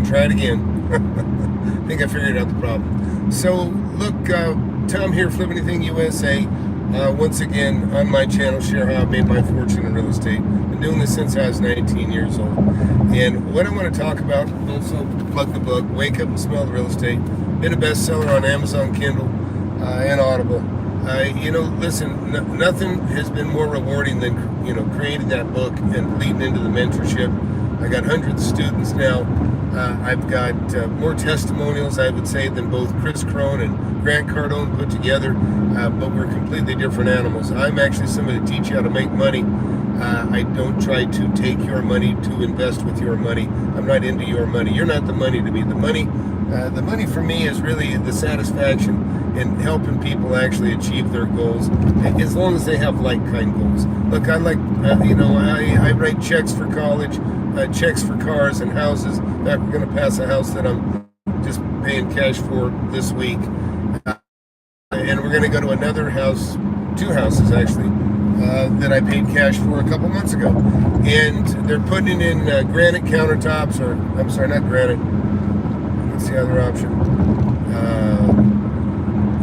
Try it again. I think I figured out the problem. So, look, Tom here, FlipAnything USA. Once again, on my channel, share how I made my fortune in real estate. Been doing this since I was 19 years old. And what I want to talk about, also plug the book, Wake Up and Smell the Real Estate. Been a bestseller on Amazon Kindle and Audible. Listen, nothing has been more rewarding than, creating that book and leading into the mentorship. I got hundreds of students now. I've got more testimonials, I would say, than both Chris Crone and Grant Cardone put together, but we're completely different animals. I'm actually somebody to teach you how to make money. I don't try to take your money to invest with your money. I'm not into your money. You're not the money to me. The money for me is really the satisfaction in helping people actually achieve their goals, as long as they have like-kind goals. Look, I like, I write checks for college, checks for cars and houses. In fact, we're going to pass a house that I'm just paying cash for this week. And we're going to go to another house, two houses actually, that I paid cash for a couple months ago. And they're putting in granite countertops, or, I'm sorry, not granite. What's the other option?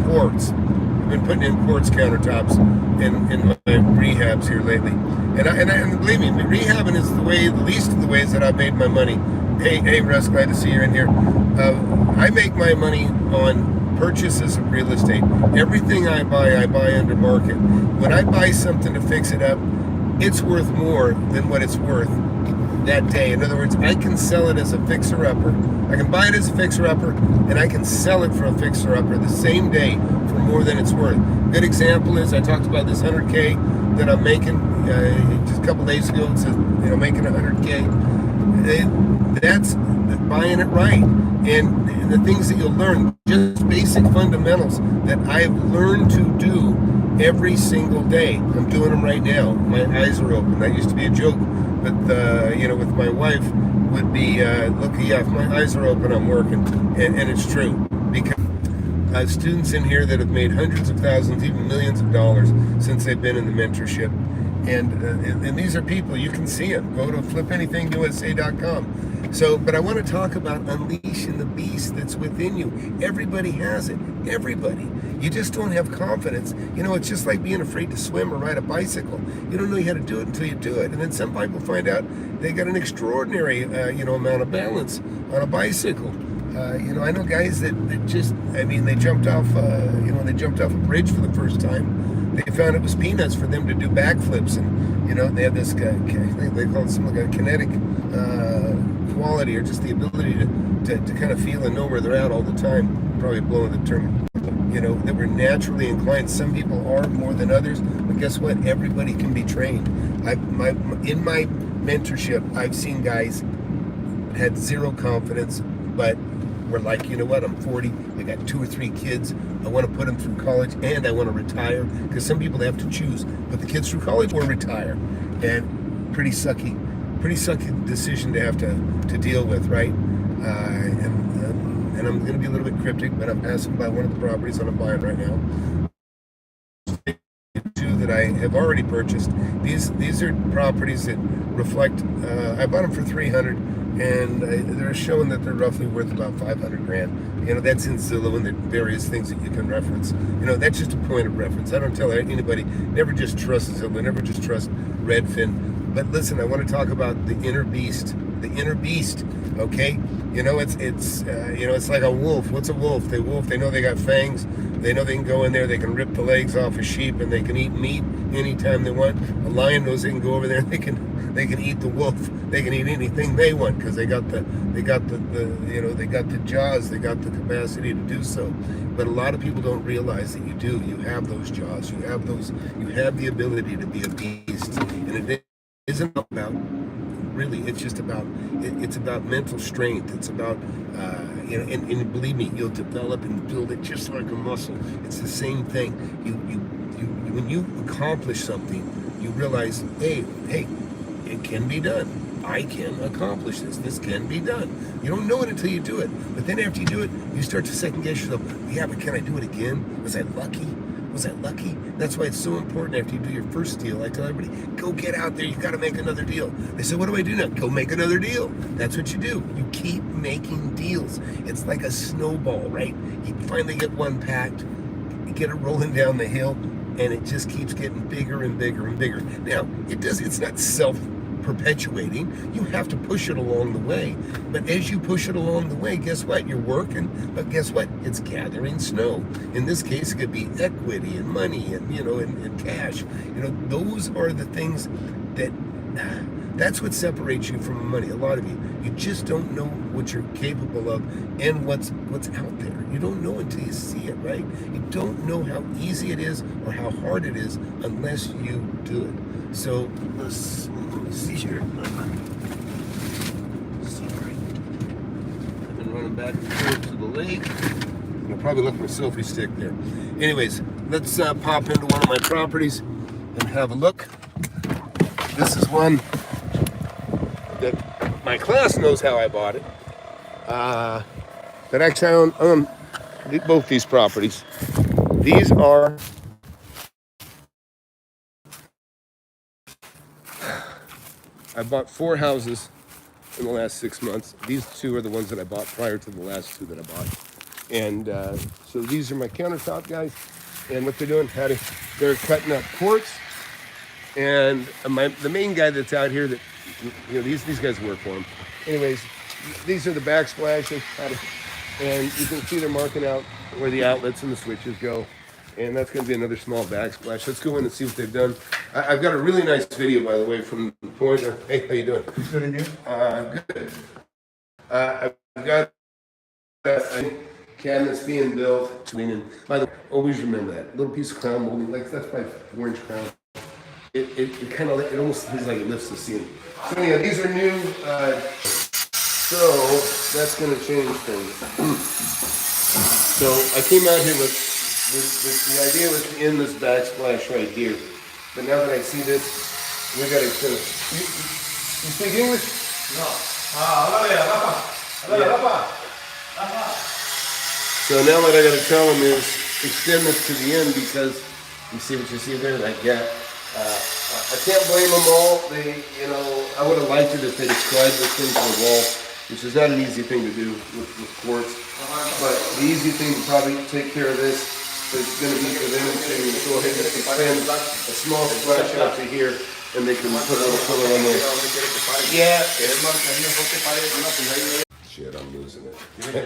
Quartz. I've been putting in quartz countertops in my rehabs here lately. And believe me, rehabbing is the least of the ways that I've made my money. Hey, Russ, glad to see you in here. I make my money on purchases of real estate. Everything I buy under market. When I buy something to fix it up, it's worth more than what it's worth that day. In other words, I can sell it as a fixer-upper. I can buy it as a fixer-upper, and I can sell it for a fixer-upper the same day for more than it's worth. Good example is I talked about this 100K that I'm making just a couple days ago. It says, making 100K. That's buying it right. And the things that you'll learn, just basic fundamentals that I've learned to do every single day. I'm doing them right now. My eyes are open. That used to be a joke, but with my wife would be, look, yeah, if my eyes are open, I'm working, and it's true, because students in here that have made hundreds of thousands, even millions of dollars since they've been in the mentorship, and these are people, you can see them. Go to FlipAnythingUSA.com. So, but I want to talk about unleashing the beast that's within you. Everybody has it. Everybody. You just don't have confidence. It's just like being afraid to swim or ride a bicycle. You don't know how to do it until you do it. And then some people find out they got an extraordinary, amount of balance on a bicycle. I know guys that just, they jumped off, they jumped off a bridge for the first time. They found it was peanuts for them to do backflips, and they have this guy, they call it something like a kinetic quality, or just the ability to kind of feel and know where they're at all the time. Probably blowing the term, that we're naturally inclined. Some people are more than others, but guess what? Everybody can be trained. In my mentorship, I've seen guys had zero confidence, but we're like, I'm 40, I got 2 or 3 kids, I want to put them through college, and I want to retire, because some people have to choose, put the kids through college or retire, and pretty sucky decision to have to deal with, right? And I'm going to be a little bit cryptic, but I'm passing by one of the properties that I'm buying right now. Two that I have already purchased. These are properties that reflect. I bought them for $300, and they're showing that they're roughly worth about $500,000. That's in Zillow and the various things that you can reference. That's just a point of reference. I don't tell anybody, never just trust Zillow, never just trust Redfin. But listen, I want to talk about the inner beast. The inner beast, okay? It's like a wolf. What's a wolf? They know they got fangs. They know they can go in there, they can rip the legs off a sheep, and they can eat meat anytime they want. A lion knows they can go over there and they can eat the wolf. They can eat anything they want, because they got the jaws, they got the capacity to do so. But a lot of people don't realize that you do. You have those jaws. You have the ability to be a beast. And it isn't about, really, it's about mental strength. It's about, and believe me, you'll develop and build it just like a muscle. It's the same thing. When you accomplish something, you realize, hey, it can be done. I can accomplish this. This can be done. You don't know it until you do it. But then after you do it, you start to second guess yourself. Yeah, but can I do it again? Was I lucky? Was I lucky? That's why it's so important after you do your first deal. I tell everybody, go get out there. You've got to make another deal. They say, what do I do now? Go make another deal. That's what you do. You keep making deals. It's like a snowball, right? You finally get one packed, you get it rolling down the hill, and it just keeps getting bigger and bigger and bigger. Now, it's not self-perpetuating. You have to push it along the way. But as you push it along the way, guess what? You're working, but guess what? It's gathering snow. In this case, it could be equity and money and, and cash. Those are the things that's what separates you from money. A lot of you just don't know what you're capable of and what's out there. You don't know until you see it, right? You don't know how easy it is or how hard it is unless you do it. So let's see here. Sorry, I've been running back and forth to the lake. I'll probably left my selfie stick there. Anyways, let's pop into one of my properties and have a look. This is one that my class knows how I bought it. That actually I own both these properties. These are I bought 4 houses in the last 6 months. These 2 are the ones that I bought prior to the last 2 that I bought. And so these are my countertop guys. And what they're doing, they're cutting up quartz. And the main guy that's out here that, these guys work for him. Anyways, these are the backsplashes. And you can see they're marking out where the outlets and the switches go. And that's going to be another small backsplash. Let's go in and see what they've done. I've got a really nice video, by the way, from the pointer. Hey, how you doing? Good, and you? Good. I've got cabinets being built. By the way, always remember that little piece of crown molding, like that's my 4-inch crown. It kind of, it almost feels like it lifts the ceiling. So yeah, these are new. So that's going to change things. So I came out here with the idea was to end this backsplash right here. But now that I see this, we got to finish. You speak English? No. So now what I got to tell them is extend this to the end because you see what you see there, that gap. I can't blame them all. I would have liked it if they'd scribed this into the wall, which is not an easy thing to do with quartz. But the easy thing to probably take care of this is going to be for them to go ahead and extend a small splash out to here, and they can put a little filler on there. Yeah. Shit, I'm losing it.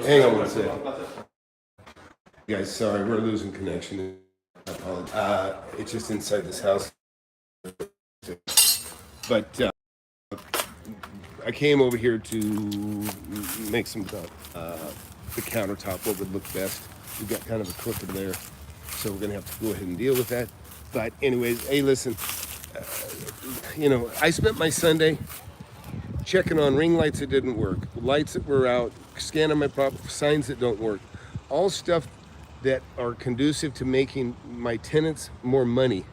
Hang on one second. Guys, sorry, we're losing connection. I apologize. It's just inside this house. But I came over here to make some the countertop, what would look best. We've got kind of a crooked there, so we're gonna have to go ahead and deal with that. But anyways, hey, listen, I spent my Sunday checking on ring lights that didn't work, lights that were out, scanning my signs that don't work, all stuff that are conducive to making my tenants more money